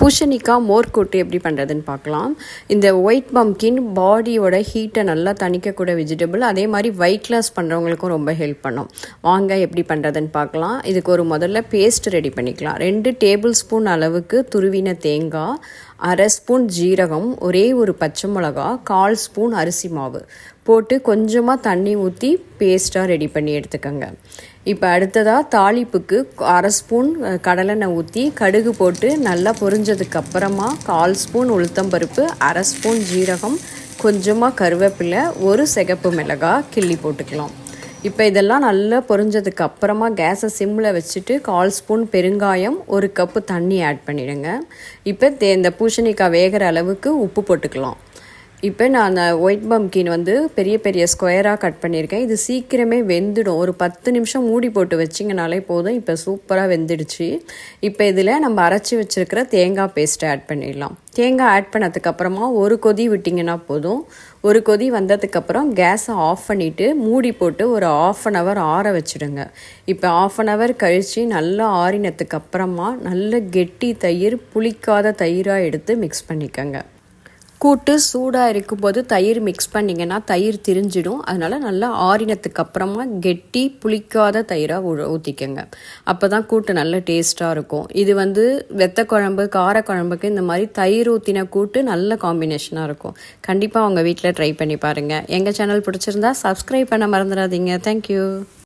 பூசணிக்காய் மோர் கூட்டு எப்படி பண்ணுறதுன்னு பார்க்கலாம். இந்த ஒயிட் பம்கின் பாடியோட ஹீட்டை நல்லா தணிக்கக்கூடிய வெஜிடபிள். அதே மாதிரி வெயிட் லாஸ் பண்ணுறவங்களுக்கும் ரொம்ப ஹெல்ப் பண்ணும். வாங்க எப்படி பண்ணுறதுன்னு பார்க்கலாம். இதுக்கு ஒரு முதல்ல பேஸ்ட் ரெடி பண்ணிக்கலாம். 2 டேபிள் ஸ்பூன் அளவுக்கு துருவின தேங்காய், 1/2 ஸ்பூன் ஜீரகம், ஒரே ஒரு பச்சை மிளகா, 1/4 ஸ்பூன் அரிசி மாவு போட்டு கொஞ்சமாக தண்ணி ஊற்றி பேஸ்ட்டாக ரெடி பண்ணி எடுத்துக்கோங்க. இப்போ அடுத்ததாக தாளிப்புக்கு 1/2 ஸ்பூன் கடலெண்ணெய் ஊற்றி கடுகு போட்டு நல்லா பொரிஞ்சதுக்கப்புறமா 1/4 ஸ்பூன் உளுத்தம்பருப்பு, 1/2 ஸ்பூன் ஜீரகம், கொஞ்சமாக கருவேப்பிலை, ஒரு சிகப்பு மிளகாய் கிள்ளி போட்டுக்கலாம். இப்போ இதெல்லாம் நல்லா பொரிஞ்சதுக்கு அப்புறமா கேஸை சிம்மில் வச்சுட்டு 1/4 ஸ்பூன் பெருங்காயம், 1 கப்பு தண்ணி ஆட் பண்ணிவிடுங்க. இப்போ இந்த பூசணிக்காய் வேகிற அளவுக்கு உப்பு போட்டுக்கலாம். இப்போ நான் அந்த ஒயிட் பம்கின் பெரிய பெரிய ஸ்கொயராக கட் பண்ணியிருக்கேன். இது சீக்கிரமே வெந்துடும். ஒரு 10 நிமிஷம் மூடி போட்டு வச்சிங்கனாலே போதும். இப்போ சூப்பராக வெந்துடுச்சு. இப்போ இதில் நம்ம அரைச்சி வச்சுருக்கிற தேங்காய் பேஸ்ட்டை ஆட் பண்ணிடலாம். தேங்காய் ஆட் பண்ணதுக்கப்புறமா ஒரு கொதி விட்டிங்கன்னா போதும். ஒரு கொதி வந்ததுக்கப்புறம் கேஸை ஆஃப் பண்ணிவிட்டு மூடி போட்டு ஒரு 1/2 hour ஆற வச்சுடுங்க. இப்போ 1/2 hour கழித்து நல்லா ஆறினதுக்கப்புறமா நல்ல கெட்டி தயிர், புளிக்காத தயிராக எடுத்து மிக்ஸ் பண்ணிக்கோங்க. கூட்டு சூடாக இருக்கும்போது தயிர் மிக்ஸ் பண்ணிங்கன்னா தயிர் திரிஞ்சிடும். அதனால் நல்லா ஆறினத்துக்கு அப்புறமா கெட்டி புளிக்காத தயிராக ஊற்றிக்கோங்க. அப்போ தான் கூட்டு நல்ல டேஸ்ட்டாக இருக்கும். இது வெத்த குழம்பு, கார குழம்புக்கு இந்த மாதிரி தயிர் ஊற்றின கூட்டு நல்ல காம்பினேஷனாக இருக்கும். கண்டிப்பாக உங்கள் வீட்டில் ட்ரை பண்ணி பாருங்கள். எங்கள் சேனல் பிடிச்சிருந்தா சப்ஸ்கிரைப் பண்ண மறந்துடாதீங்க. தேங்க்யூ.